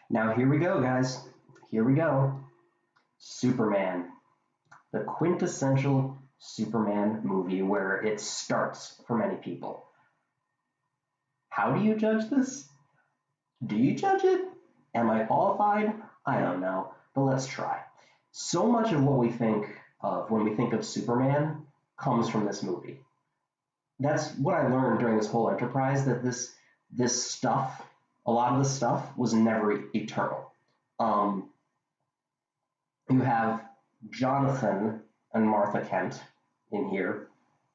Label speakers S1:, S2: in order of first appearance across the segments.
S1: Now, here we go, guys. Here we go. Superman, the quintessential Superman movie where it starts for many people. How do you judge this? Do you judge it? Am I qualified? I don't know, but let's try. So much of what we think of when we think of Superman comes from this movie. That's what I learned during this whole enterprise, that this stuff, a lot of this stuff was never eternal. Um, you have Jonathan and Martha Kent in here.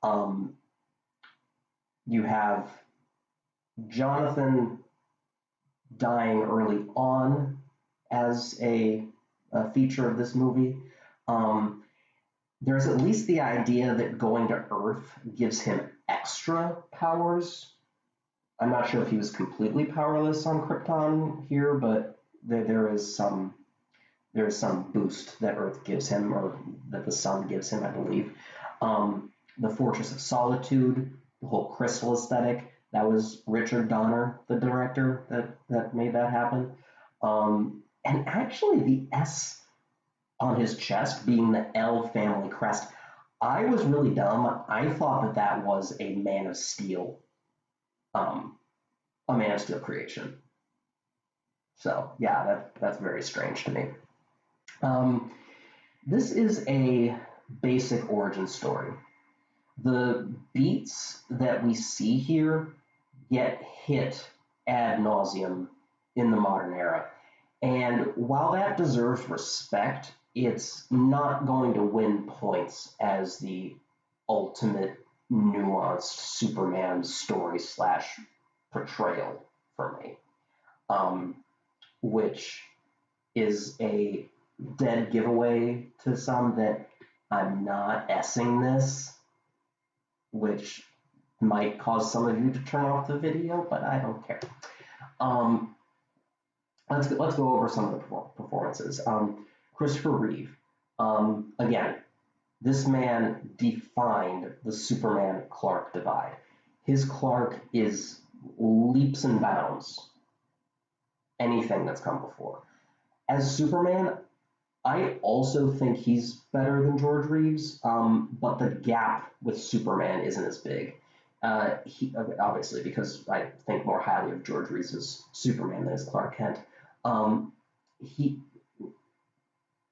S1: Um, you have Jonathan dying early on as a feature of this movie. Um, there's at least the idea that going to Earth gives him extra powers. I'm not sure if he was completely powerless on Krypton here, but there is some boost that Earth gives him, or that the sun gives him, I believe. The Fortress of Solitude, the whole crystal aesthetic, that was Richard Donner, the director, that made that happen. And actually, the S on his chest being the L family crest, I was really dumb. I thought that was um, a Man of Steel creation. So yeah, that's very strange to me. Um, this is a basic origin story. The beats that we see here get hit ad nauseum in the modern era. And while that deserves respect, it's not going to win points as the ultimate nuanced Superman story slash portrayal for me, um, which is a dead giveaway to some that I'm not essing this, which might cause some of you to turn off the video, but I don't care. Um, let's go over some of the performances. Christopher Reeve. Again, this man defined the Superman Clark divide. His Clark is leaps and bounds anything that's come before. As Superman, I also think he's better than George Reeves, but the gap with Superman isn't as big. He obviously, because I think more highly of George Reeves' Superman than as Clark Kent. He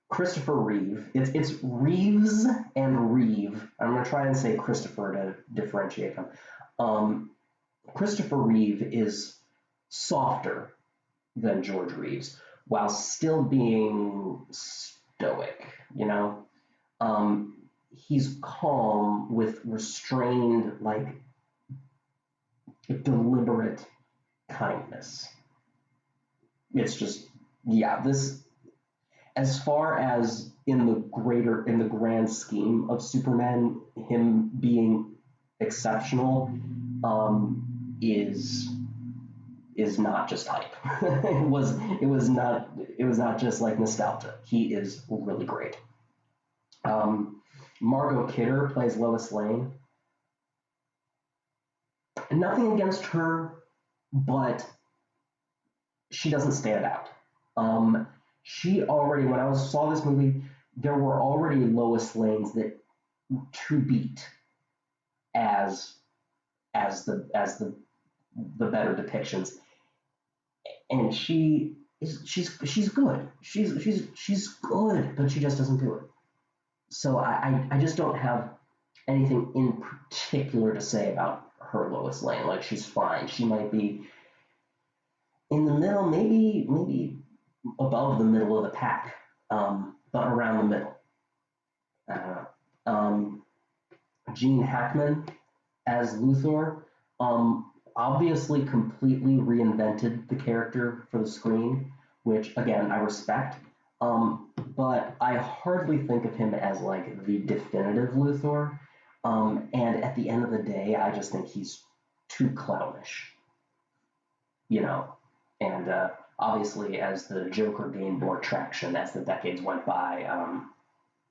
S1: Christopher Reeve. It's Reeves and Reeve. I'm gonna try and say Christopher to differentiate them. Um, Christopher Reeve is softer than George Reeves, while still being stoic. You know, he's calm with restrained, like deliberate kindness. It's just, yeah, this, as far as in the grand scheme of Superman, him being exceptional, is not just hype. It was not just like nostalgia. He is really great. Um, Margot Kidder plays Lois Lane. Nothing against her, but she doesn't stand out. She already, when saw this movie, there were already Lois Lanes that to beat as the better depictions, and she's good. She's good, but she just doesn't do it. So I just don't have anything in particular to say about her Lois Lane. Like, she's fine. She might be in the middle, maybe above the middle of the pack, but around the middle. I don't know. Gene Hackman as Luthor, obviously completely reinvented the character for the screen, which again I respect. But I hardly think of him as like the definitive Luthor. And at the end of the day, I just think he's too clownish, you know. And obviously, as the Joker gained more traction as the decades went by,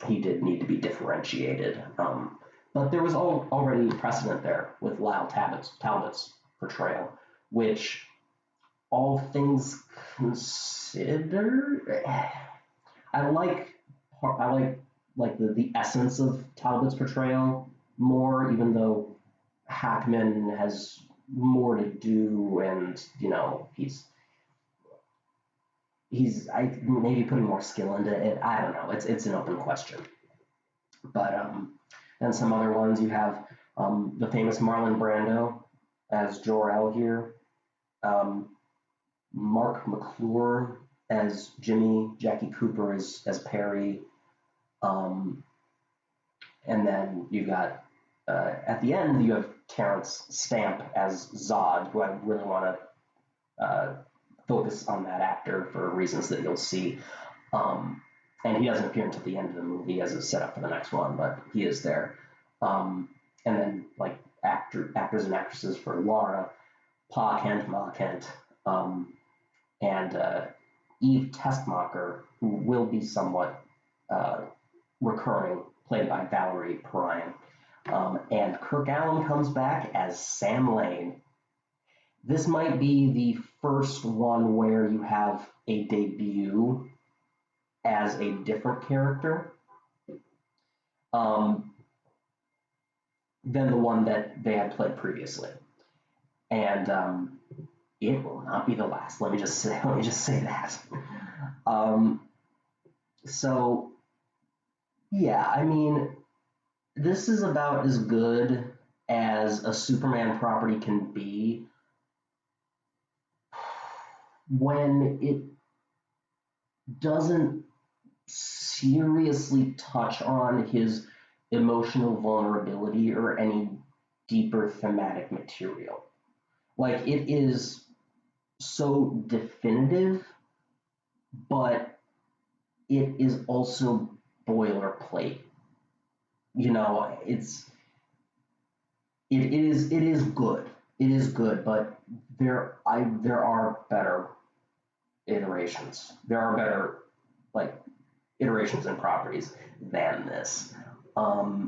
S1: he did need to be differentiated. But there was already precedent there with Lyle Talbot's portrayal, which all things considered, I like the essence of Talbot's portrayal more, even though Hackman has more to do, and he's maybe putting more skill into it. I don't know. It's an open question. But then some other ones you have the famous Marlon Brando as Jor-El here, um, Mark McClure as Jimmy, Jackie Cooper as Perry, um, and then you got at the end you have Terrence Stamp as Zod, who I really want to focus on that actor for reasons that you'll see. Um, and he doesn't appear until the end of the movie as a setup for the next one, but he is there. And then like actors and actresses for Laura, Pa Kent, Ma Kent, and Eve Testmacher, who will be somewhat recurring, played by Valerie Perrine. And Kirk Allen comes back as Sam Lane. This might be the first one where you have a debut as a different character than the one that they had played previously. And it will not be the last. Let me just say that. So yeah, I mean, this is about as good as a Superman property can be when it doesn't seriously touch on his emotional vulnerability or any deeper thematic material. Like, it is so definitive, but it is also boilerplate. It is good. It is good, but there are better iterations. There are better like iterations and properties than this. I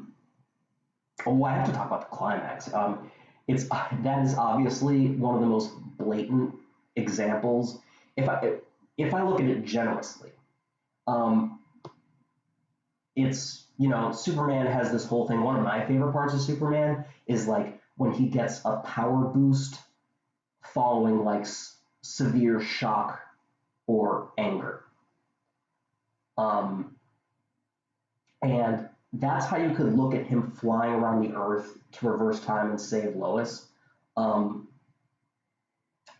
S1: have to talk about the climax. That is obviously one of the most blatant examples. If I look at it generously, um, it's Superman has this whole thing. One of my favorite parts of Superman is like when he gets a power boost following like severe shock or anger. And that's how you could look at him flying around the earth to reverse time and save Lois. Um,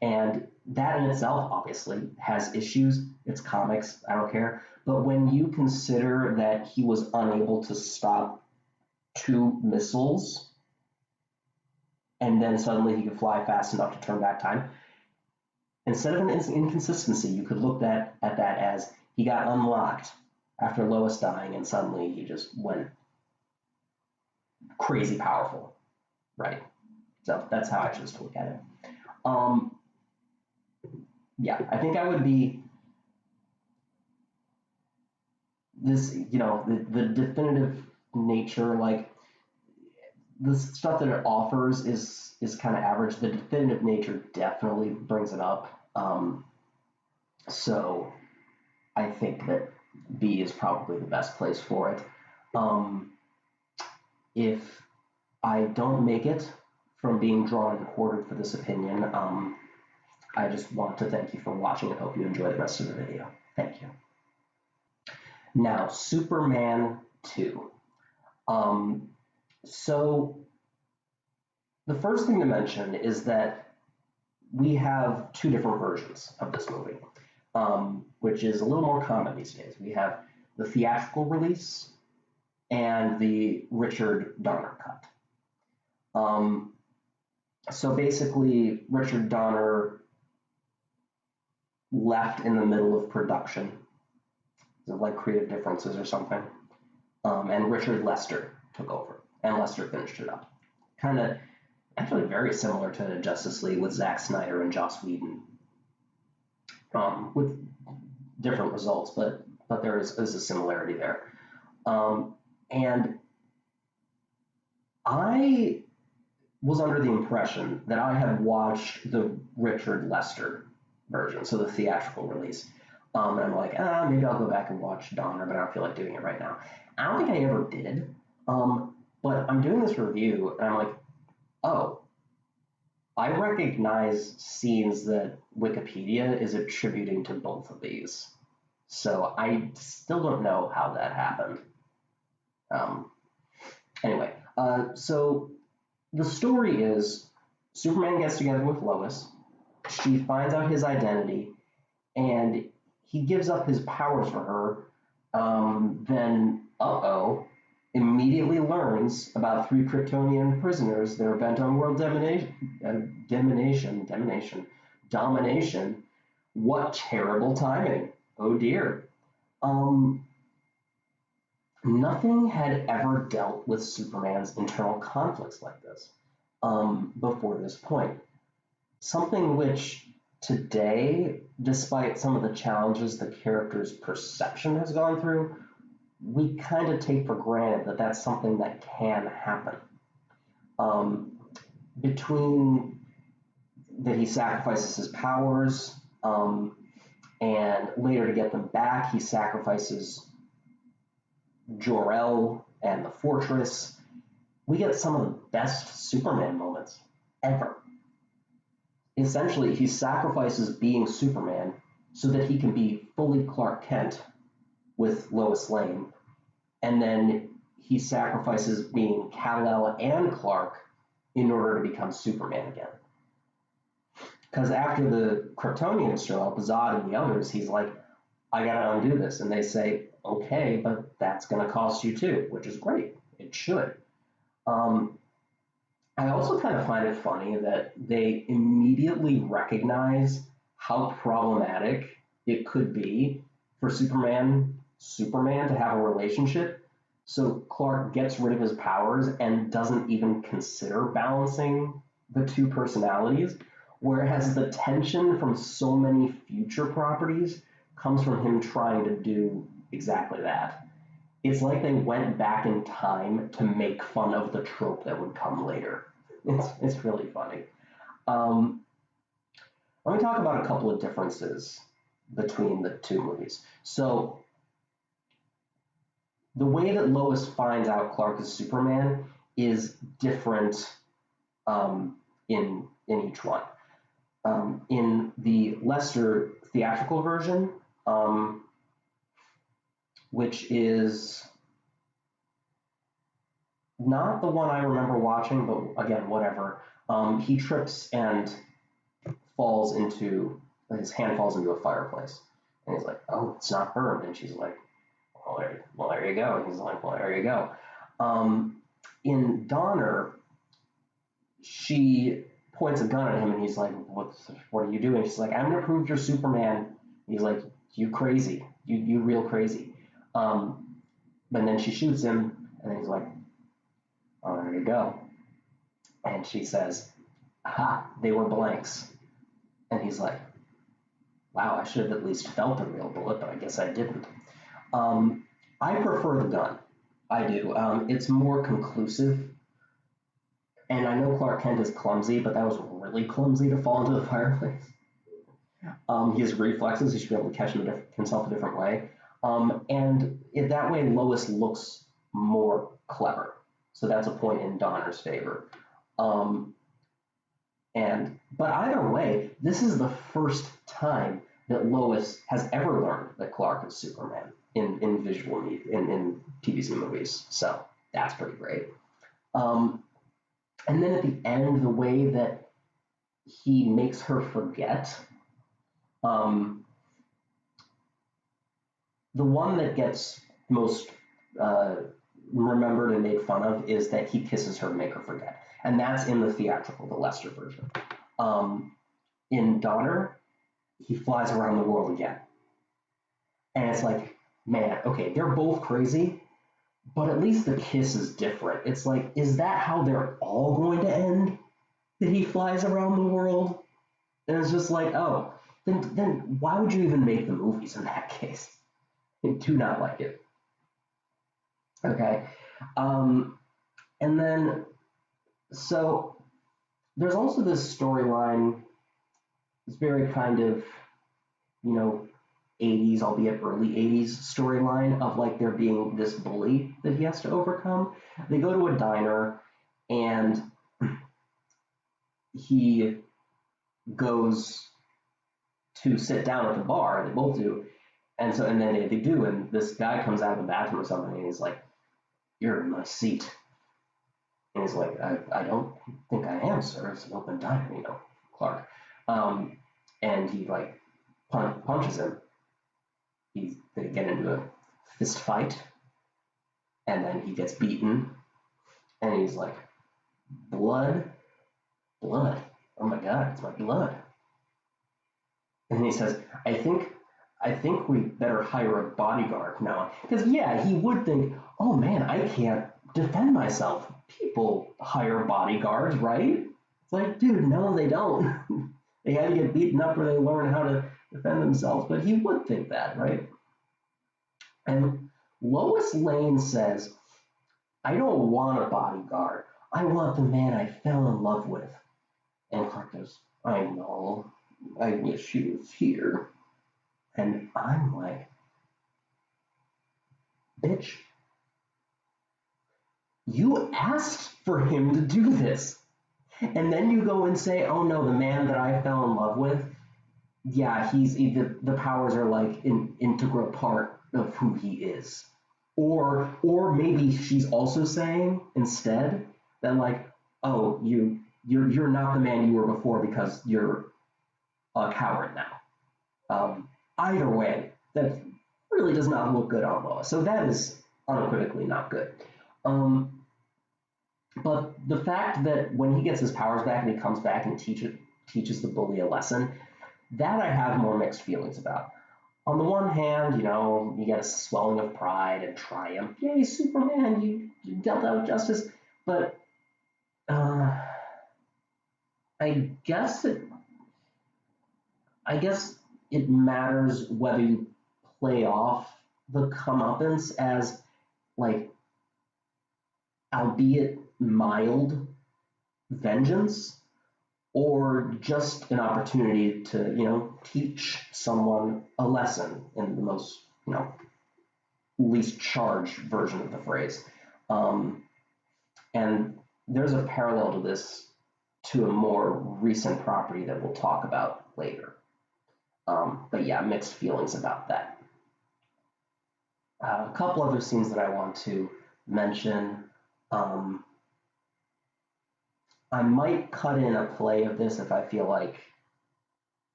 S1: and that in itself obviously has issues. It's comics, I don't care. But when you consider that he was unable to stop two missiles and then suddenly he could fly fast enough to turn back time, instead of an inconsistency, you could look at that as he got unlocked after Lois dying and suddenly he just went crazy powerful, right? So that's how I choose to look at it. Yeah, I think I would be this, the definitive nature, like the stuff that it offers is kind of average. The definitive nature definitely brings it up. So I think that B is probably the best place for it. If I don't make it from being drawn and quartered for this opinion, I just want to thank you for watching and hope you enjoy the rest of the video. Thank you. Now, Superman 2. So the first thing to mention is that we have two different versions of this movie, which is a little more common these days. We have the theatrical release and the Richard Donner cut. So basically, Richard Donner left in the middle of production, like creative differences or something, and Richard Lester took over, and Lester finished it up. Kind of, actually very similar to Justice League with Zack Snyder and Joss Whedon, with different results, but there is a similarity there. And I was under the impression that I had watched the Richard Lester version, so the theatrical release. And I'm like, maybe I'll go back and watch Donner, but I don't feel like doing it right now. I don't think I ever did. But I'm doing this review, and I'm like, oh, I recognize scenes that Wikipedia is attributing to both of these. So I still don't know how that happened. Anyway, so the story is Superman gets together with Lois. She finds out his identity, and he gives up his powers for her. Then, immediately learns about 3 Kryptonian prisoners that are bent on world domination. What terrible timing! Oh dear. Nothing had ever dealt with Superman's internal conflicts like this before this point. Something which today, despite some of the challenges the character's perception has gone through, we kind of take for granted that that's something that can happen. Between that he sacrifices his powers, and later to get them back, he sacrifices Jor-El and the fortress. We get some of the best Superman moments ever. Essentially, he sacrifices being Superman so that he can be fully Clark Kent with Lois Lane, and then he sacrifices being Kal-El and Clark in order to become Superman again. Because after the Kryptonians show up, Zod and the others, he's like, I gotta undo this. And they say, okay, but that's gonna cost you too, which is great. It should. I also kind of find it funny that they immediately recognize how problematic it could be for Superman to have a relationship. So Clark gets rid of his powers and doesn't even consider balancing the 2 personalities, whereas the tension from so many future properties comes from him trying to do exactly that. It's like they went back in time to make fun of the trope that would come later. It's really funny. Let me talk about a couple of differences between the 2 movies. So the way that Lois finds out Clark is Superman is different in each one. In the lesser theatrical version, which is not the one I remember watching, but again, whatever. He trips and his hand falls into a fireplace. And he's like, oh, it's not burned. And she's like, well, there you go. And he's like, well, there you go. In Donner, she points a gun at him and he's like, what are you doing? She's like, I'm going to prove you're Superman. And he's like, you crazy. You real crazy. And then she shoots him and he's like, oh, there you go. And she says, aha, they were blanks. And he's like, wow, I should have at least felt a real bullet, but I guess I didn't. I prefer the gun. I do. It's more conclusive. And I know Clark Kent is clumsy, but that was really clumsy to fall into the fireplace. His reflexes, he should be able to catch himself a different way. And that way, Lois looks more clever. So that's a point in Donner's favor. But either way, this is the first time that Lois has ever learned that Clark is Superman in visual media, in TVs and movies. So that's pretty great. And then at the end, the way that he makes her forget, the one that gets most remembered and made fun of is that he kisses her to make her forget. And that's in the theatrical, the Lester version. In Donner, he flies around the world again. And it's like, man, okay, they're both crazy, but at least the kiss is different. It's like, is that how they're all going to end? That he flies around the world? And it's just like, oh, then why would you even make the movies in that case? I do not like it. Okay. And then, so there's also this storyline it's very kind of, you know, 80s, albeit early 80s storyline of like there being this bully that he has to overcome. They go to a diner and he goes to sit down at the bar. They both do. And then they do. And this guy comes out of the bathroom or something and he's like, "You're in my seat." And he's like, I don't think I am, sir. It's an open diner, Clark. Um, and he like punches him. They get into a fist fight, and then he gets beaten, and he's like, blood, blood. Oh my God, it's my blood. And he says, I think we better hire a bodyguard now. Because yeah, he would think, oh man, I can't defend myself. People hire bodyguards, right? It's like, dude, no, they don't. They had to get beaten up or they learn how to defend themselves. But he would think that, right? And Lois Lane says, I don't want a bodyguard. I want the man I fell in love with. And Clark goes, I know. I wish he was here. And I'm like, bitch, you asked for him to do this. And then you go and say, oh no, the man that I fell in love with, yeah, he's either the powers are like an integral part of who he is. Or maybe she's also saying instead that like, oh, you're not the man you were before because you're a coward now. Either way, that really does not look good on Lois. So that is unequivocally not good. Um, but the fact that when he gets his powers back and he comes back and teaches the bully a lesson, that I have more mixed feelings about. On the one hand, you get a swelling of pride and triumph. Yay, Superman, you dealt out justice. But uh, I guess it I guess it matters whether you play off the comeuppance as like, albeit mild vengeance, or just an opportunity to, teach someone a lesson in the most, least charged version of the phrase. Um, and there's a parallel to this to a more recent property that we'll talk about later. But yeah, mixed feelings about that. A couple other scenes that I want to mention. Um, I might cut in a play of this if I feel like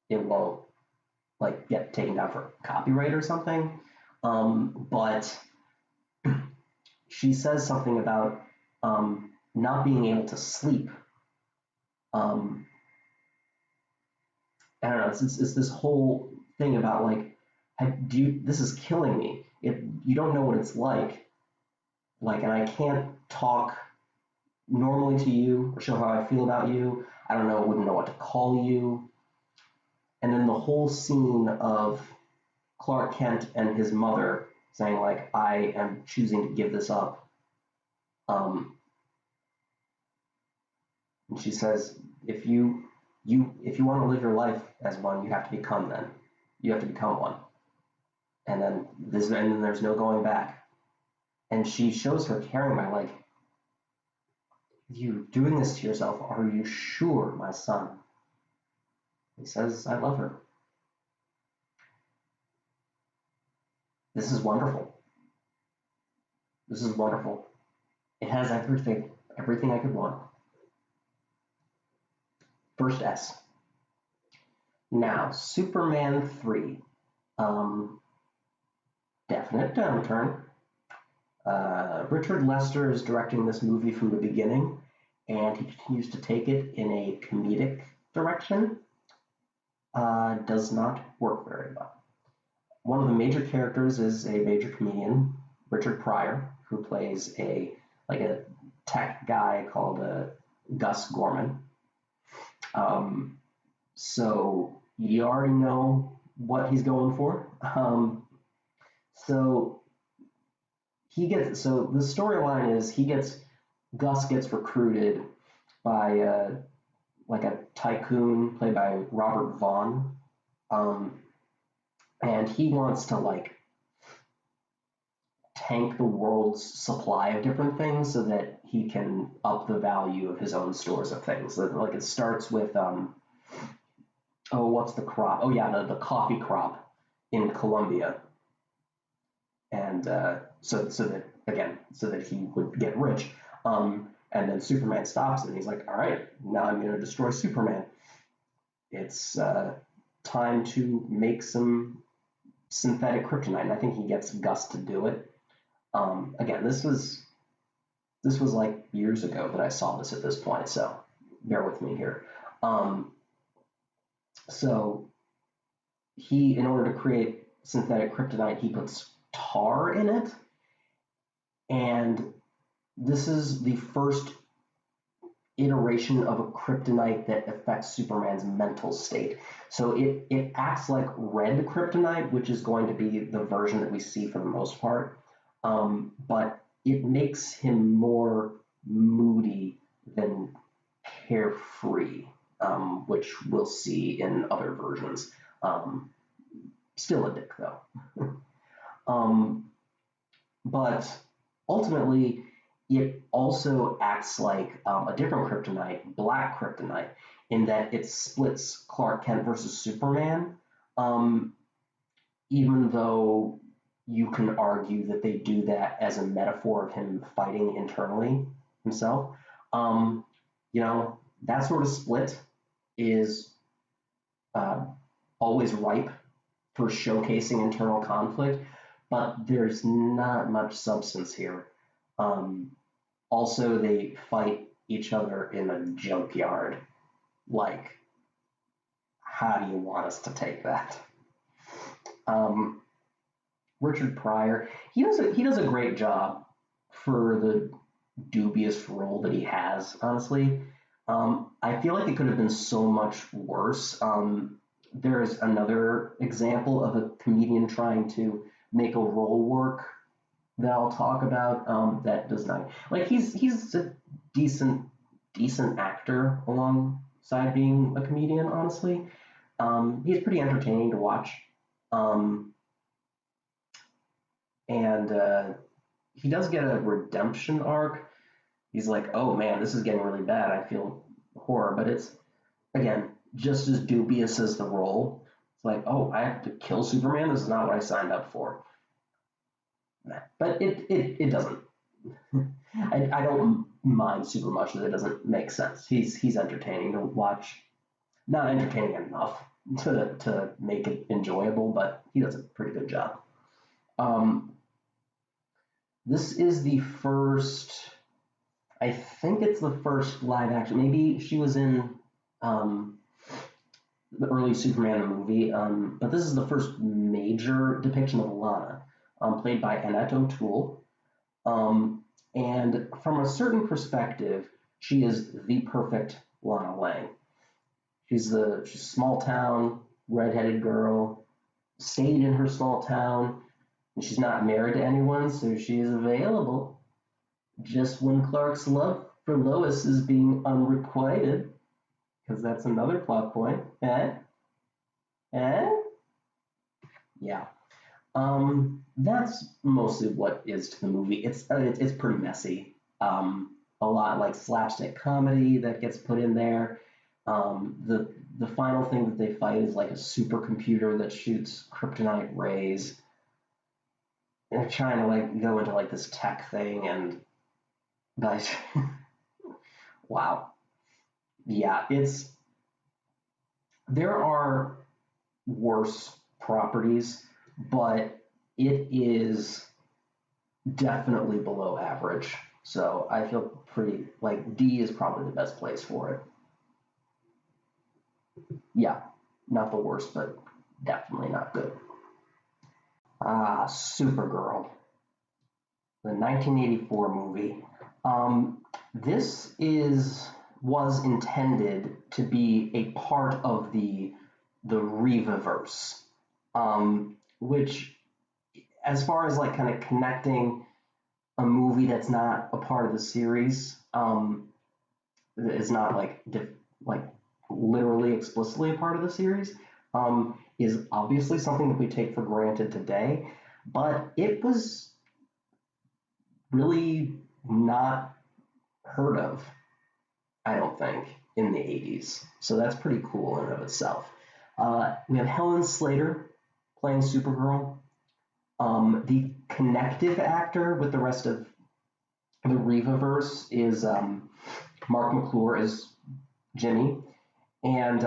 S1: it won't like get taken down for copyright or something. But she says something about not being able to sleep. Um, I don't know. It's this whole thing about like, this is killing me. You don't know what it's like, and I can't talk normally to you or show how I feel about you. I don't know, wouldn't know what to call you. And then the whole scene of Clark Kent and his mother saying like, I am choosing to give this up. And she says, if you want to live your life as one, you have to become then. You have to become one. And then there's no going back. And she shows her caring by like, you doing this to yourself, are you sure, my son? He says, I love her. This is wonderful. This is wonderful. It has everything I could want. First S. Now, Superman 3. Definite downturn. Richard Lester is directing this movie from the beginning, and he continues to take it in a comedic direction. Does not work very well. One of the major characters is a major comedian, Richard Pryor, who plays a tech guy called Gus Gorman. So you already know what he's going for. So so the storyline is Gus gets recruited by like a tycoon played by Robert Vaughn, um, and he wants to like tank the world's supply of different things so that he can up the value of his own stores of things. So, like it starts with what's the crop? Oh yeah, the coffee crop in Colombia, and so that again, so that he would get rich. And then Superman stops and he's like, all right, now I'm going to destroy Superman. It's time to make some synthetic kryptonite. And I think he gets Gus to do it. Again, this was like years ago that I saw this at this point, so bear with me here. Um, so in order to create synthetic kryptonite, he puts tar in it, and this is the first iteration of a kryptonite that affects Superman's mental state. So it acts like red kryptonite, which is going to be the version that we see for the most part, but it makes him more moody than carefree, which we'll see in other versions. Um, Still a dick though. um, but ultimately, it also acts like a different kryptonite, black kryptonite, in that it splits Clark Kent versus Superman, um, even though you can argue that they do that as a metaphor of him fighting internally himself. Um, that sort of split is uh, always ripe for showcasing internal conflict, but there's not much substance here. Um, Also, they fight each other in a junkyard. Like, how do you want us to take that? Um, Richard Pryor, he does a great job for the dubious role that he has. Honestly, I feel like it could have been so much worse. There's another example of a comedian trying to make a role work that I'll talk about, that does not like he's a decent decent actor alongside being a comedian. Honestly, he's pretty entertaining to watch, um, and he does get a redemption arc. He's like, oh man, this is getting really bad. I feel horror, but it's again just as dubious as the role. It's like, oh, I have to kill Superman. This is not what I signed up for. But it doesn't. I don't mind super much that it doesn't make sense. He's entertaining to watch. Not entertaining enough to make it enjoyable, but he does a pretty good job. Um, this is the first. I think it's the first live action. Maybe she was in um, the early Superman movie, but this is the first major depiction of Lana, played by Annette O'Toole. Um, and from a certain perspective, she is the perfect Lana Lang. She's a small town redheaded girl, stayed in her small town, and she's not married to anyone, so she is available just when Clark's love for Lois is being unrequited, because that's another plot point. Eh? Eh? Yeah. That's mostly what is to the movie. It's pretty messy. A lot like slapstick comedy that gets put in there. The final thing that they fight is like a supercomputer that shoots kryptonite rays. And they're trying to like go into like this tech thing, and guys, wow, yeah, there are worse properties, but it is definitely below average. So I feel pretty like D is probably the best place for it. Yeah, not the worst, but definitely not good. Supergirl, the 1984 movie. This was intended to be a part of the Reeveverse, which, as far as like kind of connecting a movie that's not a part of the series, is not like literally explicitly a part of the series, is obviously something that we take for granted today, but it was really not heard of, I don't think, in the 80s. So that's pretty cool in and of itself. We have Helen Slater playing Supergirl. The connective actor with the rest of the Reeveverse is Mark McClure as Jimmy. And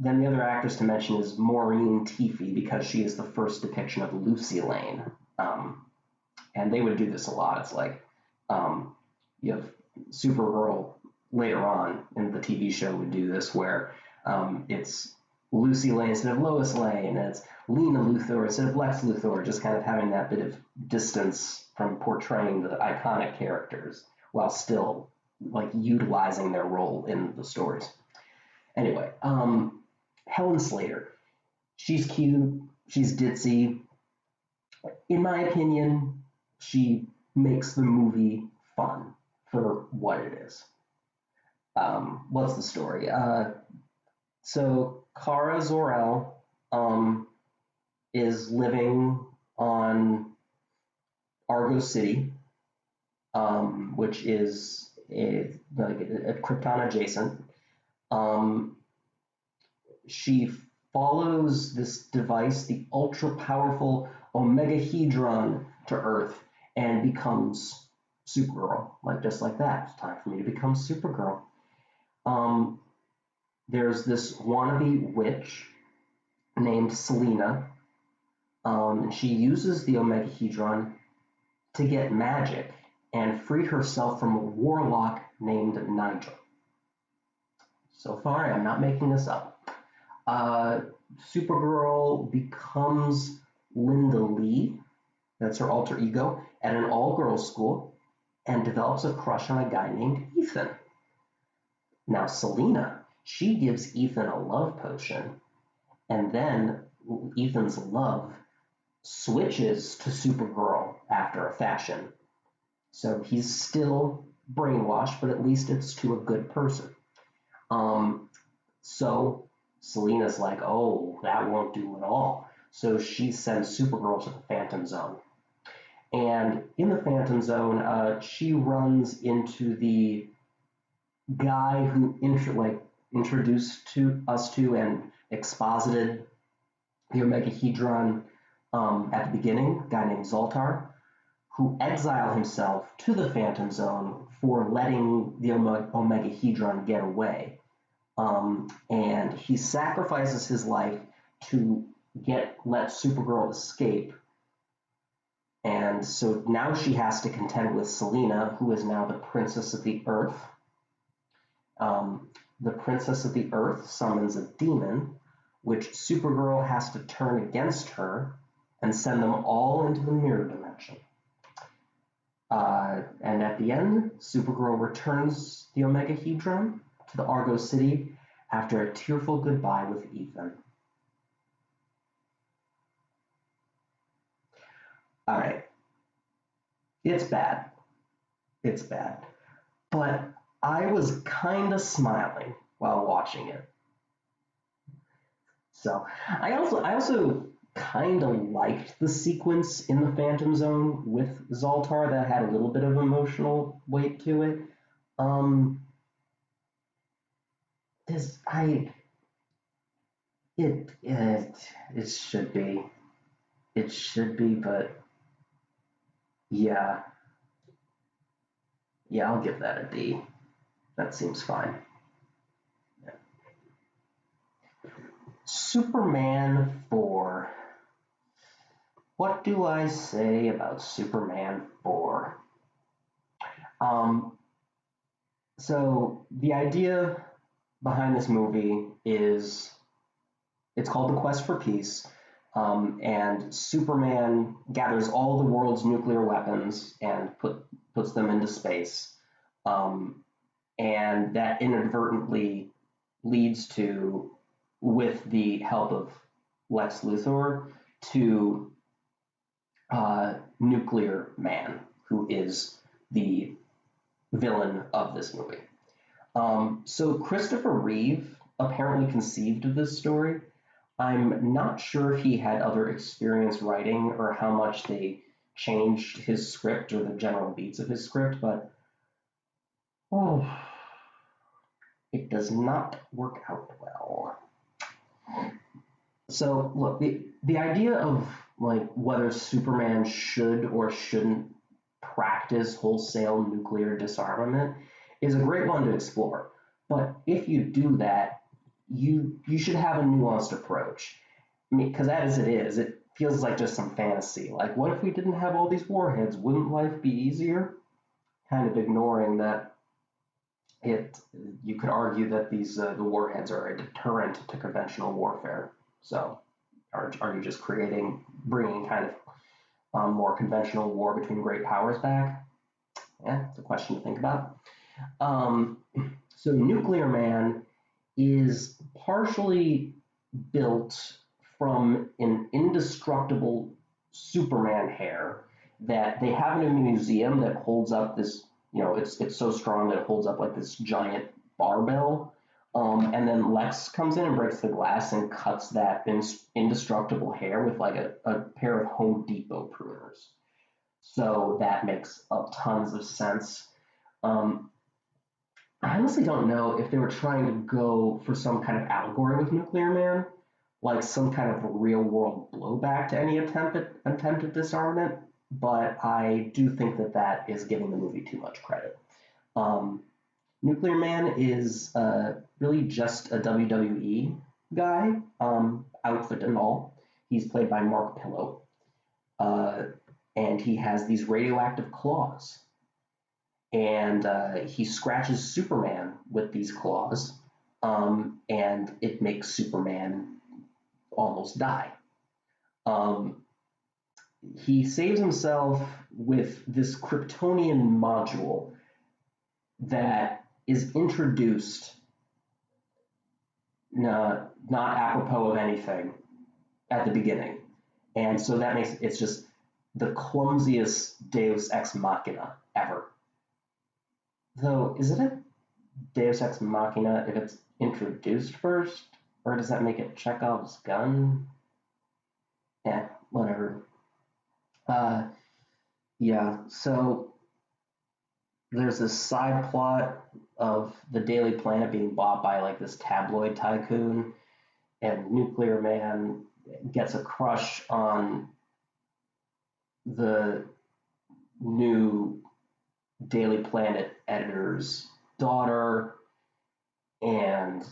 S1: then the other actress to mention is Maureen Teefy, because she is the first depiction of Lucy Lane. And they would do this a lot. It's like you have Supergirl later on in the TV show would do this, where it's Lucy Lane instead of Lois Lane, and it's Lena Luthor instead of Lex Luthor, just kind of having that bit of distance from portraying the iconic characters while still like utilizing their role in the stories. Anyway, Helen Slater, she's cute, she's ditzy. In my opinion, she makes the movie fun for what it is. What's the story? So Kara Zor-El is living on Argo City, which is a Krypton adjacent. She follows this device, the ultra powerful Omegahedron, to Earth and becomes Supergirl. Like just like that, it's time for me to become Supergirl. There's this wannabe witch named Selena, and she uses the Omegahedron to get magic and free herself from a warlock named Nigel. So far, I'm not making this up. Supergirl becomes Linda Lee, that's her alter ego, at an all-girls school, and develops a crush on a guy named Ethan. Now, Selena, she gives Ethan a love potion, and then Ethan's love switches to Supergirl after a fashion. So he's still brainwashed, but at least it's to a good person. So Selena's like, oh, that won't do at all. So she sends Supergirl to the Phantom Zone. And in the Phantom Zone, she runs into the guy who introduced to us to and exposited the Omegahedron at the beginning, a guy named Zoltar, who exiled himself to the Phantom Zone for letting the Omegahedron get away. And he sacrifices his life to let Supergirl escape. And so now she has to contend with Selena, who is now the Princess of the Earth. The Princess of the Earth summons a demon, which Supergirl has to turn against her and send them all into the mirror dimension. And at the end, Supergirl returns the Omegahedron to the Argo City after a tearful goodbye with Ethan. All right. It's bad. It's bad. But I was kind of smiling while watching it. So I also kind of liked the sequence in the Phantom Zone with Zoltar that had a little bit of emotional weight to it. It should be. It should be, but yeah. Yeah, I'll give that a D. That seems fine. Yeah. Superman 4. What do I say about Superman 4? So the idea behind this movie is it's called The Quest for Peace, and Superman gathers all the world's nuclear weapons and puts them into space, and that inadvertently leads to, with the help of Lex Luthor, to Nuclear Man, who is the villain of this movie. So Christopher Reeve apparently conceived of this story. I'm not sure if he had other experience writing or how much they changed his script or the general beats of his script, but oh, it does not work out well. So look, the idea of like whether Superman should or shouldn't practice wholesale nuclear disarmament is a great one to explore. But if you do that, you should have a nuanced approach. I mean, because as it is, it feels like just some fantasy. Like, what if we didn't have all these warheads? Wouldn't life be easier? Kind of ignoring that it. You could argue that the warheads are a deterrent to conventional warfare. So, are you just bringing kind of more conventional war between great powers back? Yeah, it's a question to think about. Um, so, Nuclear Man is partially built from an indestructible Superman hair that they have in a museum that holds up this, it's so strong that it holds up like this giant barbell. And then Lex comes in and breaks the glass and cuts that indestructible hair with like a pair of Home Depot pruners. So that makes tons of sense. Um, I honestly don't know if they were trying to go for some kind of allegory with Nuclear Man, like some kind of real world blowback to any attempted disarmament, but I do think that that is giving the movie too much credit. Um, Nuclear Man is really just a WWE guy, outfit and all. He's played by Mark Pillow, uh, and he has these radioactive claws and he scratches Superman with these claws, and it makes Superman almost die. Um, he saves himself with this Kryptonian module that is introduced, not apropos of anything, at the beginning. And so that makes it's just the clumsiest Deus Ex Machina ever. Though, is it a Deus Ex Machina if it's introduced first, or does that make it Chekhov's gun? Yeah, whatever. Uh, yeah, so there's this side plot of the Daily Planet being bought by like this tabloid tycoon, and Nuclear Man gets a crush on the new Daily Planet editor's daughter, and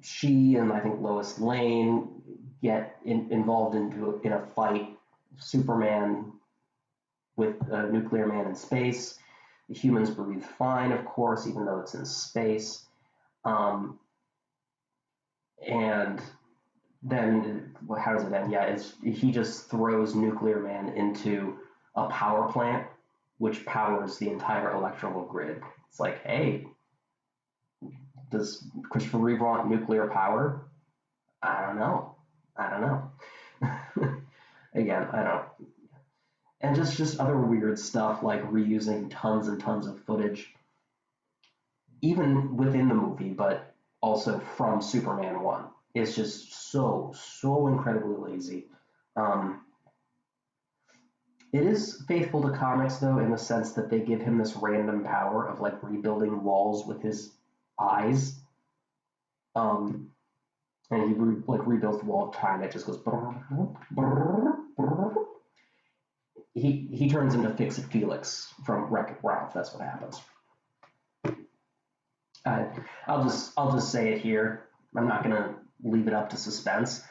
S1: she and I think Lois Lane get involved in a fight. Superman with Nuclear Man in space. The humans breathe fine, of course, even though it's in space. Um, and then, well, how does it end? Yeah, he just throws Nuclear Man into a power plant, which powers the entire electrical grid. It's like, hey, does Christopher Reeve want nuclear power? I don't know. I don't know. Again, I don't. And just other weird stuff like reusing tons and tons of footage, even within the movie, but also from Superman 1. It's just so incredibly lazy. Um, it is faithful to comics, though, in the sense that they give him this random power of like rebuilding walls with his eyes. Um, and he rebuilds the wall of time. It just goes. He turns into Fix It Felix from Wreck-It Ralph. That's what happens. I, I'll just say it here. I'm not gonna leave it up to suspense.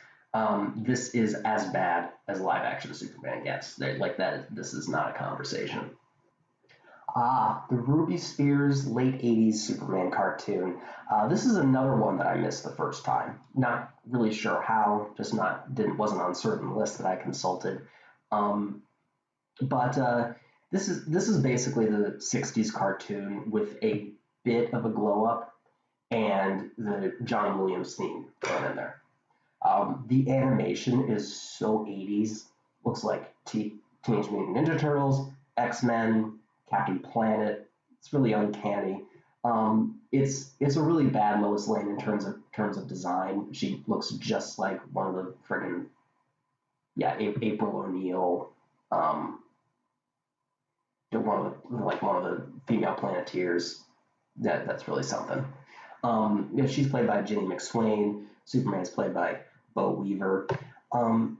S1: This is as bad as live action Superman gets. Like that. This is not a conversation. The Ruby Spears late 80s Superman cartoon. This is another one that I missed the first time. Not really sure how, just wasn't on certain lists that I consulted. Um, but this is basically the 60s cartoon with a bit of a glow up and the John Williams theme thrown in there. The animation is so 80s. Looks like Teenage Mutant Ninja Turtles, X-Men, Captain Planet. It's really uncanny. It's a really bad Lois Lane in terms of design. She looks just like one of the friggin' yeah, April O'Neil, um, one of the female Planeteers. That's really something. She's played by Ginny McSwain. Superman's played by Bo Weaver. Um,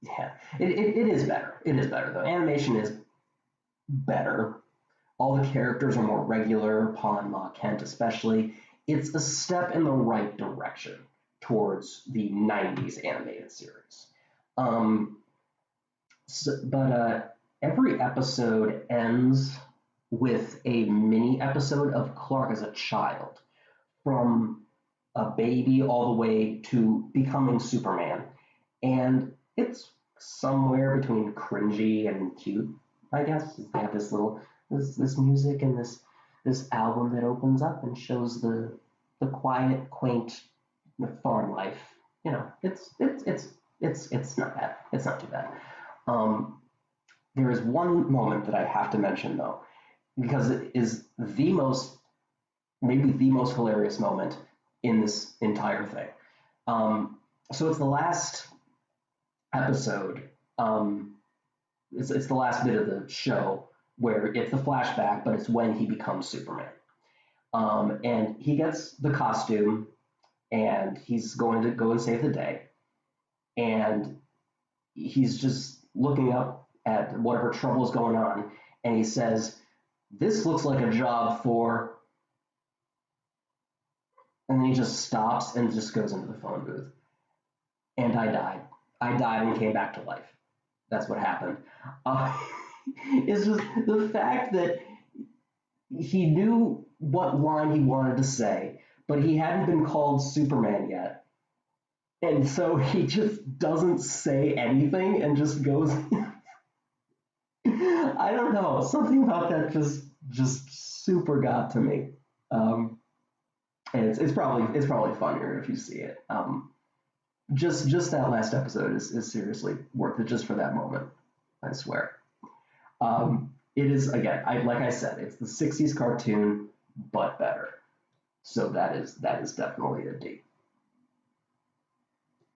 S1: yeah, it is better. It is better though. Animation is better. All the characters are more regular. Paul and Ma Kent, especially. It's a step in the right direction towards the '90s animated series. Um, but every episode ends with a mini episode of Clark as a child, from a baby all the way to becoming Superman. And it's somewhere between cringy and cute, I guess. They have this music and this album that opens up and shows the quiet, quaint farm life. It's not bad. It's not too bad. Um, there is one moment that I have to mention though, because it is maybe the most hilarious moment in this entire thing. So it's the last episode. It's the last bit of the show where it's the flashback, but it's when he becomes Superman. And he gets the costume, and he's going to go and save the day. And he's just looking up at whatever trouble is going on, and he says, "This looks like a job for," and then he just stops and just goes into the phone booth. And I died. I died and came back to life. That's what happened. Uh, it's just the fact that he knew what line he wanted to say, but he hadn't been called Superman yet. And so he just doesn't say anything and just goes. I don't know. Something about that just super got to me. Um, and it's probably funnier if you see it. Just that last episode is seriously worth it just for that moment. I swear. It is again, like I said, it's the '60s cartoon, but better. So that is definitely a D.